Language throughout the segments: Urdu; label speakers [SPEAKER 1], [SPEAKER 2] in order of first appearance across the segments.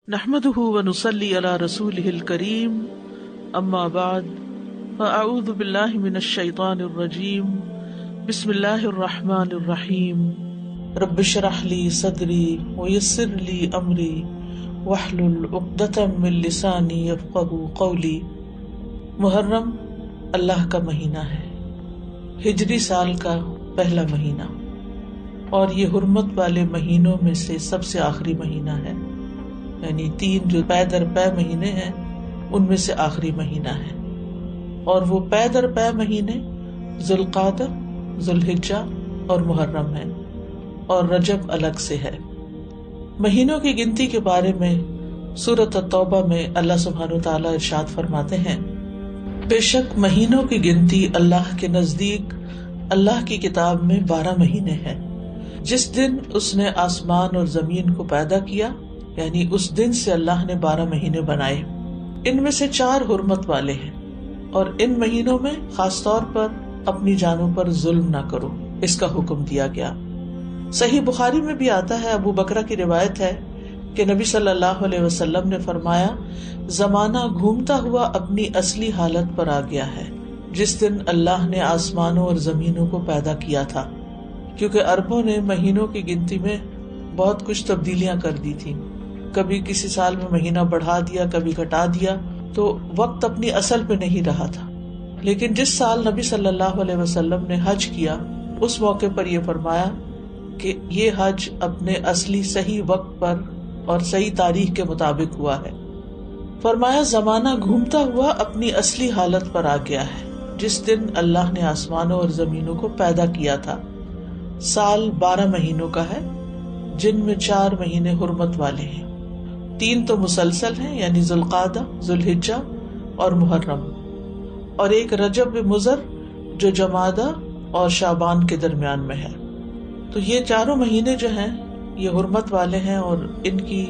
[SPEAKER 1] نحمده ونصلي على رسوله الكريم اما بعد فاعوذ بالله من الشيطان الرجيم بسم الله الرحمن الرحيم رب اشرح لي صدري ويسر لي امري واحلل عقدة من لساني يفقهوا قولي۔ محرم اللہ کا مہینہ ہے، ہجری سال کا پہلا مہینہ، اور یہ حرمت والے مہینوں میں سے سب سے آخری مہینہ ہے، یعنی 3 جو پے در پے مہینے ہیں ان میں سے آخری مہینہ ہے۔ اور وہ پے در پے مہینے ذوالقعدہ، ذوالحجہ اور محرم ہیں، اور رجب الگ سے ہے۔ مہینوں کی گنتی کے بارے میں سورۃ التوبہ میں اللہ سبحانہ تعالیٰ ارشاد فرماتے ہیں، بے شک مہینوں کی گنتی اللہ کے نزدیک اللہ کی کتاب میں 12 مہینے ہیں۔ جس دن اس نے آسمان اور زمین کو پیدا کیا، یعنی اس دن سے اللہ نے 12 مہینے بنائے، ان میں سے 4 حرمت والے ہیں، اور ان مہینوں میں خاص طور پر اپنی جانوں پر ظلم نہ کرو، اس کا حکم دیا گیا۔ صحیح بخاری میں بھی آتا ہے، ابو بکرہ کی روایت ہے کہ نبی صلی اللہ علیہ وسلم نے فرمایا، زمانہ گھومتا ہوا اپنی اصلی حالت پر آ گیا ہے جس دن اللہ نے آسمانوں اور زمینوں کو پیدا کیا تھا، کیونکہ عربوں نے مہینوں کی گنتی میں بہت کچھ تبدیلیاں کر دی تھی، کبھی کسی سال میں مہینہ بڑھا دیا، کبھی گھٹا دیا، تو وقت اپنی اصل پہ نہیں رہا تھا۔ لیکن جس سال نبی صلی اللہ علیہ وسلم نے حج کیا، اس موقع پر یہ فرمایا کہ یہ حج اپنے اصلی صحیح وقت پر اور صحیح تاریخ کے مطابق ہوا ہے۔ فرمایا، زمانہ گھومتا ہوا اپنی اصلی حالت پر آ گیا ہے جس دن اللہ نے آسمانوں اور زمینوں کو پیدا کیا تھا۔ سال 12 مہینوں کا ہے، جن میں 4 مہینے حرمت والے ہیں، 3 تو مسلسل ہیں، یعنی ذوالقعدہ، ذوالحجہ اور محرم، اور ایک رجب مضر جو جمادہ اور شعبان کے درمیان میں ہے۔ تو یہ 4 مہینے جو ہیں یہ حرمت والے ہیں، اور ان کی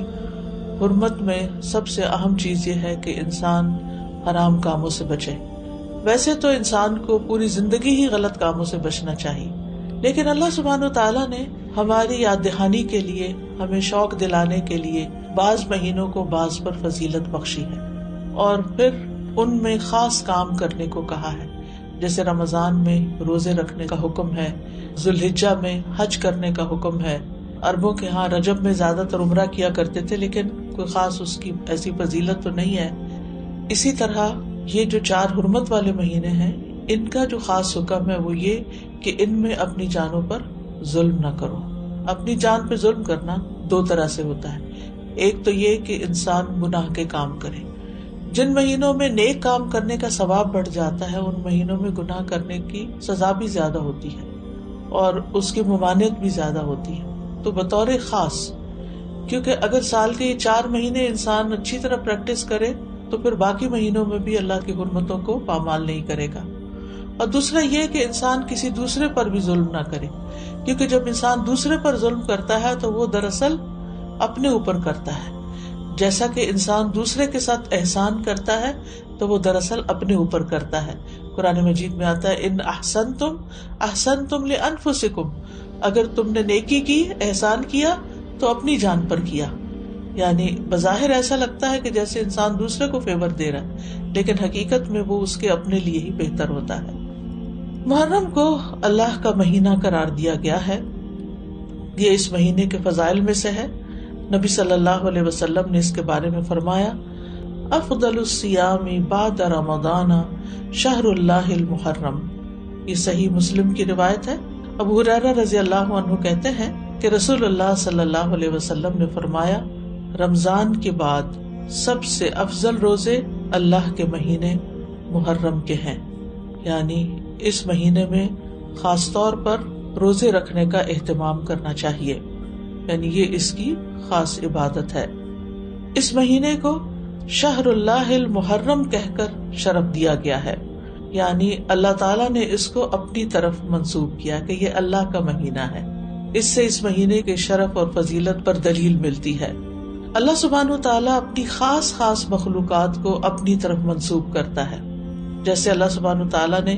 [SPEAKER 1] حرمت میں سب سے اہم چیز یہ ہے کہ انسان حرام کاموں سے بچے۔ ویسے تو انسان کو پوری زندگی ہی غلط کاموں سے بچنا چاہیے، لیکن اللہ سبحانہ وتعالیٰ نے ہماری یاد دہانی کے لیے، ہمیں شوق دلانے کے لیے بعض مہینوں کو بعض پر فضیلت بخشی ہے، اور پھر ان میں خاص کام کرنے کو کہا ہے، جیسے رمضان میں روزے رکھنے کا حکم ہے، ذوالحجہ میں حج کرنے کا حکم ہے۔ عربوں کے ہاں رجب میں زیادہ تر عمرہ کیا کرتے تھے، لیکن کوئی خاص اس کی ایسی فضیلت تو نہیں ہے۔ اسی طرح یہ جو 4 حرمت والے مہینے ہیں، ان کا جو خاص حکم ہے وہ یہ کہ ان میں اپنی جانوں پر ظلم نہ کرو۔ اپنی جان پہ ظلم کرنا 2 طرح سے ہوتا ہے، ایک تو یہ کہ انسان گناہ کے کام کرے۔ جن مہینوں میں نیک کام کرنے کا ثواب بڑھ جاتا ہے، ان مہینوں میں گناہ کرنے کی سزا بھی زیادہ ہوتی ہے اور اس کی ممانعت بھی زیادہ ہوتی ہے۔ تو بطور خاص، کیونکہ اگر سال کے یہ 4 مہینے انسان اچھی طرح پریکٹس کرے تو پھر باقی مہینوں میں بھی اللہ کی حرمتوں کو پامال نہیں کرے گا۔ اور دوسرا یہ کہ انسان کسی دوسرے پر بھی ظلم نہ کرے، کیونکہ جب انسان دوسرے پر ظلم کرتا ہے تو وہ دراصل اپنے اوپر کرتا ہے، جیسا کہ انسان دوسرے کے ساتھ احسان کرتا ہے تو وہ دراصل اپنے اوپر کرتا ہے۔ قرآن مجید میں آتا ہے، ان احسنتم احسنتم لانفسکم، اگر تم نے نیکی کی، احسان کیا تو اپنی جان پر کیا۔ یعنی بظاہر ایسا لگتا ہے کہ جیسے انسان دوسرے کو فیور دے رہا ہے، لیکن حقیقت میں وہ اس کے اپنے لیے ہی بہتر ہوتا ہے۔ محرم کو اللہ کا مہینہ قرار دیا گیا ہے، یہ اس مہینے کے فضائل میں سے ہے۔ نبی صلی اللہ علیہ وسلم نے اس کے بارے میں فرمایا، افضل الصیام بعد رمضان شہر اللہ المحرم۔ یہ صحیح مسلم کی روایت ہے۔ ابو ہریرہ رضی اللہ عنہ کہتے ہیں کہ رسول اللہ صلی اللہ علیہ وسلم نے فرمایا، رمضان کے بعد سب سے افضل روزے اللہ کے مہینے محرم کے ہیں، یعنی اس مہینے میں خاص طور پر روزے رکھنے کا اہتمام کرنا چاہیے، یعنی یہ اس کی خاص عبادت ہے۔ اس مہینے کو شہر اللہ المحرم کہہ کر شرف دیا گیا ہے، یعنی اللہ تعالیٰ نے اس کو اپنی طرف منسوب کیا کہ یہ اللہ کا مہینہ ہے۔ اس سے اس مہینے کے شرف اور فضیلت پر دلیل ملتی ہے۔ اللہ سبحانہ وتعالیٰ اپنی خاص مخلوقات کو اپنی طرف منسوب کرتا ہے، جیسے اللہ سبحانہ وتعالیٰ نے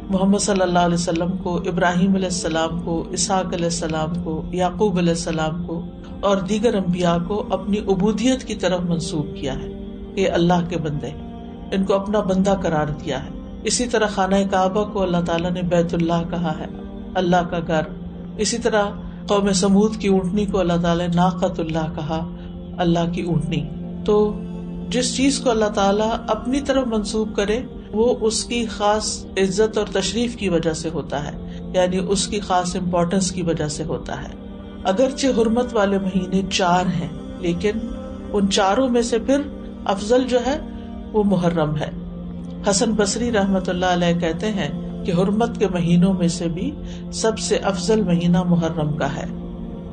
[SPEAKER 1] محمد صلی اللہ علیہ وسلم کو، ابراہیم علیہ السلام کو، اسحاق علیہ السلام کو، یعقوب علیہ السلام کو اور دیگر انبیاء کو اپنی عبودیت کی طرف منسوب کیا ہے کہ اللہ کے بندے، ان کو اپنا بندہ قرار دیا ہے. اسی طرح خانہ کعبہ کو اللہ تعالیٰ نے بیت اللہ کہا ہے، اللہ کا گھر. اسی طرح قوم سمود کی اونٹنی کو اللہ تعالیٰ نے ناقۃ اللہ کہا، اللہ کی اونٹنی. تو جس چیز کو اللہ تعالیٰ اپنی طرف منسوب کرے وہ اس کی خاص عزت اور تشریف کی وجہ سے ہوتا ہے، یعنی اس کی خاص امپورٹنس کی وجہ سے ہوتا ہے. اگرچہ حرمت والے مہینے 4 ہیں، لیکن ان چاروں میں سے پھر افضل جو ہے وہ محرم ہے. حسن بصری رحمت اللہ علیہ کہتے ہیں کہ حرمت کے مہینوں میں سے بھی سب سے افضل مہینہ محرم کا ہے.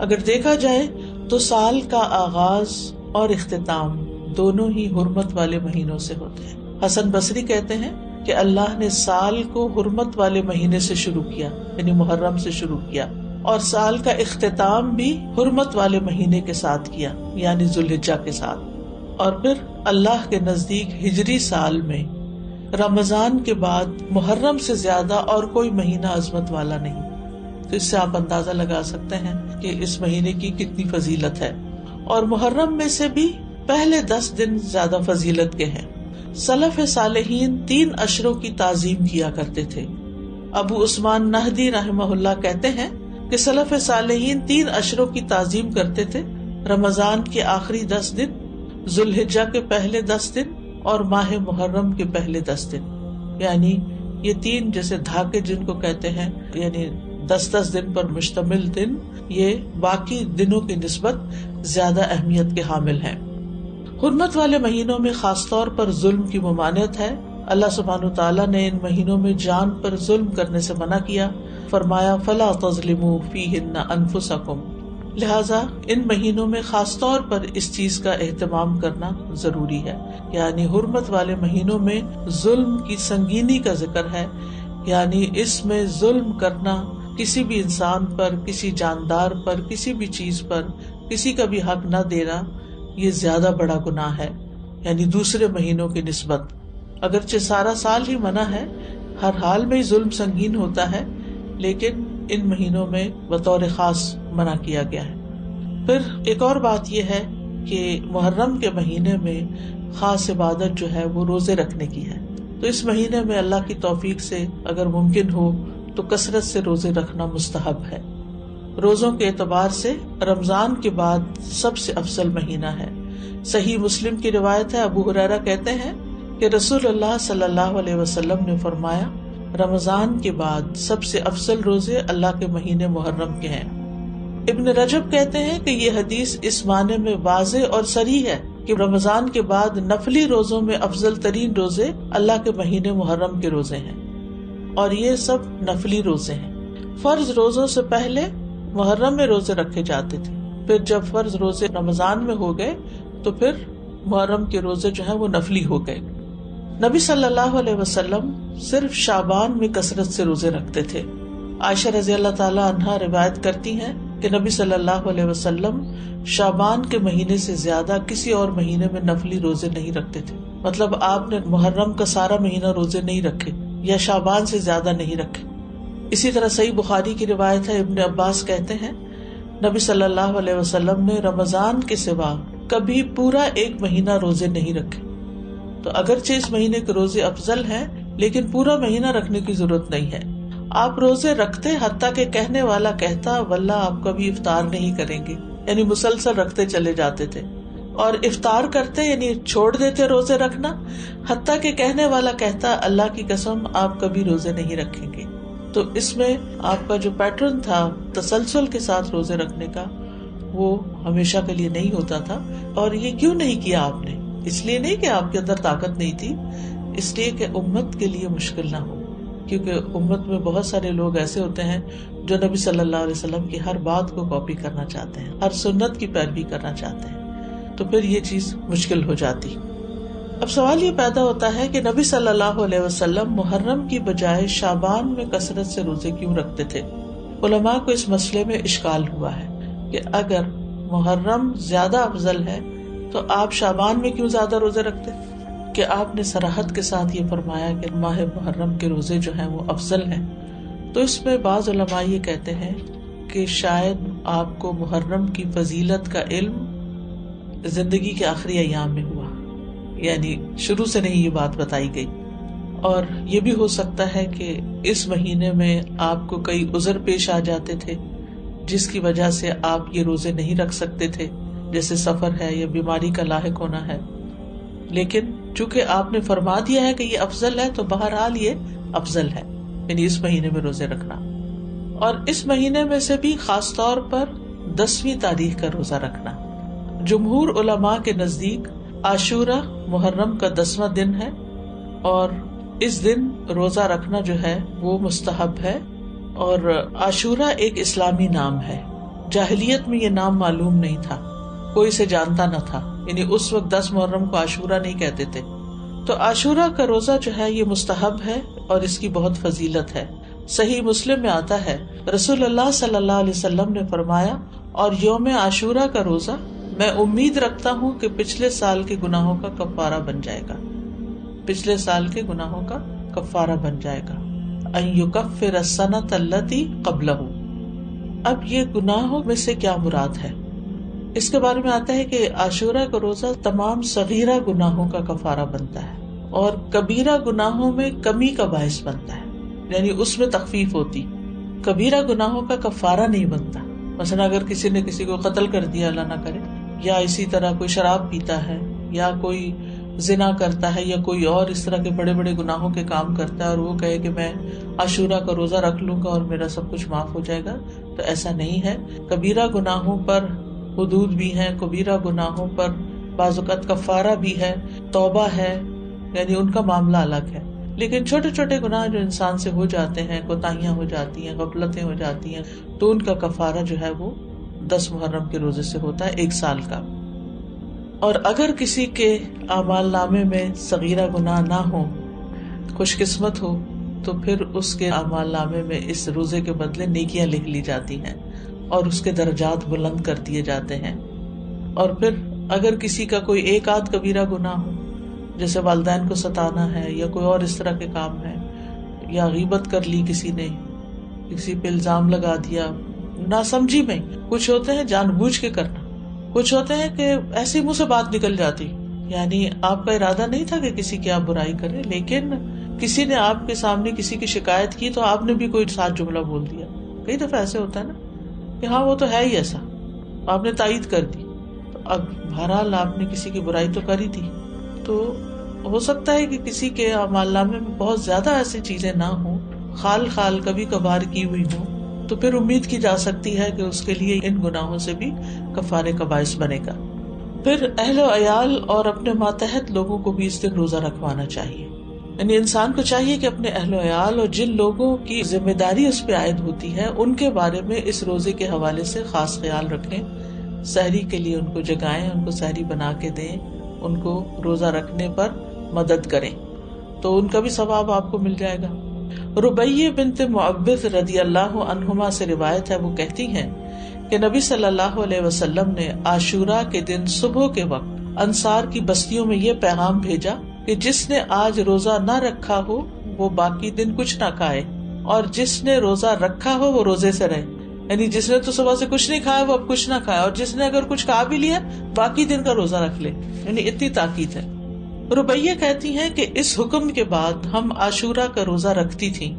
[SPEAKER 1] اگر دیکھا جائے تو سال کا آغاز اور اختتام دونوں ہی حرمت والے مہینوں سے ہوتے ہیں. حسن بصری کہتے ہیں کہ اللہ نے سال کو حرمت والے مہینے سے شروع کیا، یعنی محرم سے شروع کیا، اور سال کا اختتام بھی حرمت والے مہینے کے ساتھ کیا، یعنی ذوالحجہ کے ساتھ. اور پھر اللہ کے نزدیک ہجری سال میں رمضان کے بعد محرم سے زیادہ اور کوئی مہینہ عظمت والا نہیں. تو اس سے آپ اندازہ لگا سکتے ہیں کہ اس مہینے کی کتنی فضیلت ہے. اور محرم میں سے بھی پہلے 10 دن زیادہ فضیلت کے ہیں. سلف صالحین 3 اشروں کی تعظیم کیا کرتے تھے. ابو عثمان نہدی رحمہ اللہ کہتے ہیں کہ سلف صالحین 3 اشروں کی تعظیم کرتے تھے: رمضان کے آخری 10 دن، ذوالحجہ کے پہلے 10 دن اور ماہ محرم کے پہلے 10 دن. یعنی یہ 3 جیسے دھاکے جن کو کہتے ہیں، یعنی 10 دن پر مشتمل دن، یہ باقی دنوں کی نسبت زیادہ اہمیت کے حامل ہیں. حرمت والے مہینوں میں خاص طور پر ظلم کی ممانعت ہے. اللہ سبحانہ تعالیٰ نے ان مہینوں میں جان پر ظلم کرنے سے منع کیا. فرمایا فلا تظلموا فیہن انفسکم. لہذا ان مہینوں میں خاص طور پر اس چیز کا اہتمام کرنا ضروری ہے، یعنی حرمت والے مہینوں میں ظلم کی سنگینی کا ذکر ہے. یعنی اس میں ظلم کرنا، کسی بھی انسان پر، کسی جاندار پر، کسی بھی چیز پر کسی کا بھی حق نہ دینا، یہ زیادہ بڑا گناہ ہے، یعنی دوسرے مہینوں کی نسبت. اگرچہ سارا سال ہی منع ہے، ہر حال میں ظلم سنگین ہوتا ہے، لیکن ان مہینوں میں بطور خاص منع کیا گیا ہے. پھر ایک اور بات یہ ہے کہ محرم کے مہینے میں خاص عبادت جو ہے وہ روزے رکھنے کی ہے. تو اس مہینے میں اللہ کی توفیق سے اگر ممکن ہو تو کثرت سے روزے رکھنا مستحب ہے. روزوں کے اعتبار سے رمضان کے بعد سب سے افضل مہینہ ہے. صحیح مسلم کی روایت ہے، ابو ہریرہ کہتے ہیں کہ رسول اللہ صلی اللہ علیہ وسلم نے فرمایا، رمضان کے بعد سب سے افضل روزے اللہ کے مہینے محرم کے ہیں. ابن رجب کہتے ہیں کہ یہ حدیث اس معنی میں واضح اور صریح ہے کہ رمضان کے بعد نفلی روزوں میں افضل ترین روزے اللہ کے مہینے محرم کے روزے ہیں، اور یہ سب نفلی روزے ہیں. فرض روزوں سے پہلے محرم میں روزے رکھے جاتے تھے، پھر جب فرض روزے رمضان میں ہو گئے تو پھر محرم کے روزے جو ہیں وہ نفلی ہو گئے. نبی صلی اللہ علیہ وسلم صرف شعبان میں کثرت سے روزے رکھتے تھے. عائشہ رضی اللہ تعالی عنہا روایت کرتی ہیں کہ نبی صلی اللہ علیہ وسلم شعبان کے مہینے سے زیادہ کسی اور مہینے میں نفلی روزے نہیں رکھتے تھے. مطلب آپ نے محرم کا سارا مہینہ روزے نہیں رکھے یا شعبان سے زیادہ نہیں رکھے. اسی طرح صحیح بخاری کی روایت ہے، ابن عباس کہتے ہیں نبی صلی اللہ علیہ وسلم نے رمضان کے سوا کبھی پورا 1 مہینہ روزے نہیں رکھے. تو اگرچہ اس مہینے کے روزے افضل ہیں، لیکن پورا مہینہ رکھنے کی ضرورت نہیں ہے. آپ روزے رکھتے حتیٰ کہ کہنے والا کہتا واللہ آپ کبھی افطار نہیں کریں گے، یعنی مسلسل رکھتے چلے جاتے تھے. اور افطار کرتے یعنی چھوڑ دیتے روزے رکھنا حتیٰ کہ کہنے والا کہتا اللہ کی قسم آپ کبھی روزے نہیں رکھیں گے. تو اس میں آپ کا جو پیٹرن تھا تسلسل کے ساتھ روزے رکھنے کا، وہ ہمیشہ کے لیے نہیں ہوتا تھا. اور یہ کیوں نہیں کیا آپ نے؟ اس لیے نہیں کہ آپ کے اندر طاقت نہیں تھی، اس لیے کہ امت کے لیے مشکل نہ ہو. کیونکہ امت میں بہت سارے لوگ ایسے ہوتے ہیں جو نبی صلی اللہ علیہ وسلم کی ہر بات کو کاپی کرنا چاہتے ہیں، ہر سنت کی پیروی کرنا چاہتے ہیں، تو پھر یہ چیز مشکل ہو جاتی. اب سوال یہ پیدا ہوتا ہے کہ نبی صلی اللہ علیہ وسلم محرم کی بجائے شعبان میں کثرت سے روزے کیوں رکھتے تھے؟ علماء کو اس مسئلے میں اشکال ہوا ہے کہ اگر محرم زیادہ افضل ہے تو آپ شعبان میں کیوں زیادہ روزے رکھتے؟ کہ آپ نے صراحت کے ساتھ یہ فرمایا کہ ماہ محرم کے روزے جو ہیں وہ افضل ہیں. تو اس میں بعض علماء یہ کہتے ہیں کہ کہ شاید آپ کو محرم کی فضیلت کا علم زندگی کے آخری ایام میں ہوا، یعنی شروع سے نہیں یہ بات بتائی گئی. اور یہ بھی ہو سکتا ہے کہ اس مہینے میں آپ کو کئی عذر پیش آ جاتے تھے جس کی وجہ سے آپ یہ روزے نہیں رکھ سکتے تھے، جیسے سفر ہے یا بیماری کا لاحق ہونا ہے. لیکن چونکہ آپ نے فرما دیا ہے کہ یہ افضل ہے، تو بہرحال یہ افضل ہے، یعنی اس مہینے میں روزے رکھنا. اور اس مہینے میں سے بھی خاص طور پر 10ویں تاریخ کا روزہ رکھنا. جمہور علماء کے نزدیک عاشورہ محرم کا 10واں دن ہے، اور اس دن روزہ رکھنا جو ہے وہ مستحب ہے. اور عاشورہ ایک اسلامی نام ہے، جاہلیت میں یہ نام معلوم نہیں تھا، کوئی اسے جانتا نہ تھا، یعنی اس وقت 10 محرم کو عاشورہ نہیں کہتے تھے. تو عاشورہ کا روزہ جو ہے یہ مستحب ہے اور اس کی بہت فضیلت ہے. صحیح مسلم میں آتا ہے رسول اللہ صلی اللہ علیہ وسلم نے فرمایا، اور یوم عاشورہ کا روزہ میں امید رکھتا ہوں کہ پچھلے سال کے گناہوں کا کفارہ بن جائے گا، پچھلے سال کے گناہوں کا کفارہ بن جائے گا. ان یکفر السنۃ التی قبلہ. اب یہ گناہوں میں سے کیا مراد ہے؟ اس کے بارے میں آتا ہے کہ عاشورہ کا روزہ تمام صغیرہ گناہوں کا کفارہ بنتا ہے اور کبیرہ گناہوں میں کمی کا باعث بنتا ہے، یعنی اس میں تخفیف ہوتی. کبیرہ گناہوں کا کفارہ نہیں بنتا. مثلا اگر کسی نے کسی کو قتل کر دیا، اللہ نہ کرے، یا اسی طرح کوئی شراب پیتا ہے، یا کوئی زنا کرتا ہے، یا کوئی اور اس طرح کے بڑے بڑے گناہوں کے کام کرتا ہے، اور وہ کہے کہ میں عاشورہ کا روزہ رکھ لوں گا اور میرا سب کچھ معاف ہو جائے گا، تو ایسا نہیں ہے. کبیرہ گناہوں پر حدود بھی ہیں، کبیرہ گناہوں پر بعض اوقات کفارہ بھی ہے، توبہ ہے، یعنی ان کا معاملہ الگ ہے. لیکن چھوٹے چھوٹے گناہ جو انسان سے ہو جاتے ہیں، کوتاہیاں ہو جاتی ہیں، غفلتیں ہو جاتی ہیں، تو ان کا کفارہ جو ہے وہ 10 محرم کے روزے سے ہوتا ہے، 1 سال کا. اور اگر کسی کے اعمال نامے میں صغیرہ گناہ نہ ہو، خوش قسمت ہو، تو پھر اس کے اعمال نامے میں اس روزے کے بدلے نیکیاں لکھ لی جاتی ہیں اور اس کے درجات بلند کر دیے جاتے ہیں. اور پھر اگر کسی کا کوئی ایک آدھ کبیرہ گناہ ہو، جیسے والدین کو ستانا ہے یا کوئی اور اس طرح کے کام ہے، یا غیبت کر لی کسی نے، کسی پہ الزام لگا دیا ناسمجھی میں، کچھ ہوتے ہیں جان بوجھ کے کرنا، کچھ ہوتے ہیں کہ ایسی منہ سے بات نکل جاتی، یعنی آپ کا ارادہ نہیں تھا کہ کسی کی آپ برائی کریں، لیکن کسی نے آپ کے سامنے کسی کی شکایت کی تو آپ نے بھی کوئی ساتھ جملہ بول دیا. کئی دفعہ ایسے ہوتا ہے نا کہ ہاں وہ تو ہے ہی ایسا، آپ نے تائید کر دی. تو اب بہرحال آپ نے کسی کی برائی تو کری تھی، تو ہو سکتا ہے کہ کسی کے اعمال نامے میں بہت زیادہ ایسی چیزیں نہ ہوں، خال خال کبھی کبھار کی ہوئی ہوں، تو پھر امید کی جا سکتی ہے کہ اس کے لیے ان گناہوں سے بھی کفارے کا باعث بنے گا. پھر اہل و عیال اور اپنے ماتحت لوگوں کو بھی اس دن روزہ رکھوانا چاہیے. یعنی انسان کو چاہیے کہ اپنے اہل و عیال اور جن لوگوں کی ذمہ داری اس پہ عائد ہوتی ہے ان کے بارے میں اس روزے کے حوالے سے خاص خیال رکھیں. سحری کے لیے ان کو جگائیں، ان کو سحری بنا کے دیں، ان کو روزہ رکھنے پر مدد کریں، تو ان کا بھی ثواب آپ کو مل جائے گا. ربیہ بنت معوذ رضی اللہ عنہما سے روایت ہے، وہ کہتی ہیں کہ نبی صلی اللہ علیہ وسلم نے عاشورہ کے دن صبح کے وقت انصار کی بستیوں میں یہ پیغام بھیجا کہ جس نے آج روزہ نہ رکھا ہو وہ باقی دن کچھ نہ کھائے، اور جس نے روزہ رکھا ہو وہ روزے سے رہے. یعنی جس نے تو صبح سے کچھ نہیں کھایا وہ اب کچھ نہ کھائے، اور جس نے اگر کچھ کھا بھی لیا باقی دن کا روزہ رکھ لے. یعنی اتنی تاکید ہے. ربیہ کہتی ہیں کہ اس حکم کے بعد ہم عاشورہ کا روزہ رکھتی تھیں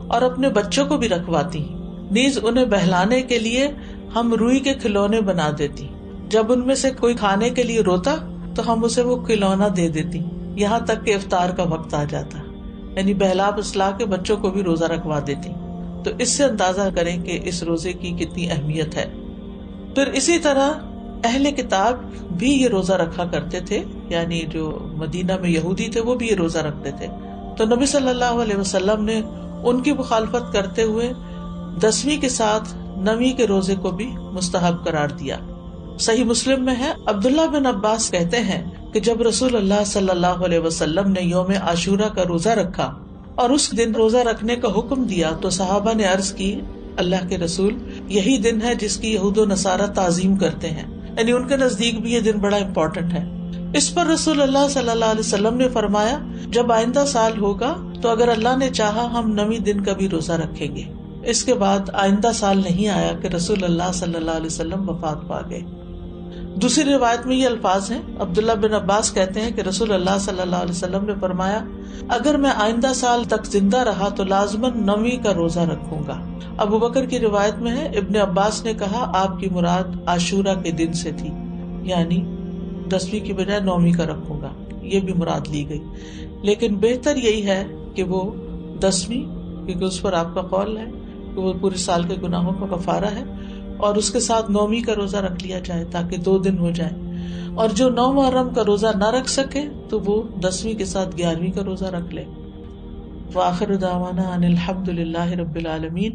[SPEAKER 1] اور اپنے بچوں کو بھی رکھواتی، نیز انہیں بہلانے کے لیے ہم روئی کے کھلونے بنا دیتی. جب ان میں سے کوئی کھانے کے لیے روتا تو ہم اسے وہ کھلونا دے دیتی، یہاں تک کہ افطار کا وقت آ جاتا. یعنی بہلا پسلا کے بچوں کو بھی روزہ رکھوا دیتی. تو اس سے اندازہ کریں کہ اس روزے کی کتنی اہمیت ہے. پھر اسی طرح اہل کتاب بھی یہ روزہ رکھا کرتے تھے، یعنی جو مدینہ میں یہودی تھے وہ بھی یہ روزہ رکھتے تھے. تو نبی صلی اللہ علیہ وسلم نے ان کی مخالفت کرتے ہوئے 10ویں کے ساتھ 9ویں کے روزے کو بھی مستحب قرار دیا. صحیح مسلم میں ہے، عبداللہ بن عباس کہتے ہیں کہ جب رسول اللہ صلی اللہ علیہ وسلم نے یوم عاشورہ کا روزہ رکھا اور اس دن روزہ رکھنے کا حکم دیا تو صحابہ نے عرض کی، اللہ کے رسول، یہی دن ہے جس کی یہود و نصارہ تعظیم کرتے ہیں، یعنی ان کے نزدیک بھی یہ دن بڑا امپورٹنٹ ہے. اس پر رسول اللہ صلی اللہ علیہ وسلم نے فرمایا، جب آئندہ سال ہوگا تو اگر اللہ نے چاہا ہم 9ویں دن کا بھی روزہ رکھیں گے. اس کے بعد آئندہ سال نہیں آیا کہ رسول اللہ صلی اللہ علیہ وسلم وفات پا گئے۔ دوسری روایت میں یہ الفاظ ہیں، عبداللہ بن عباس کہتے ہیں کہ رسول اللہ صلی اللہ علیہ وسلم نے فرمایا، اگر میں آئندہ سال تک زندہ رہا تو لازماً 9ویں کا روزہ رکھوں گا۔ ابو بکر کی روایت میں ہے، ابن عباس نے کہا آپ کی مراد عاشورہ کے دن سے تھی، یعنی 10ویں کی بجائے 9ویں کا رکھوں گا، یہ بھی مراد لی گئی، لیکن بہتر یہی ہے کہ وہ 10ویں، کیونکہ اس پر آپ کا قول ہے کہ وہ پورے سال کے گناہوں کا کفارہ ہے، اور اس کے ساتھ 9ویں کا روزہ رکھ لیا جائے تاکہ 2 دن ہو جائیں، اور جو 9 محرم کا روزہ نہ رکھ سکے تو وہ 10ویں کے ساتھ 11ویں کا روزہ رکھ لے۔ وآخر دعوانا ان الحمد للہ رب العالمین۔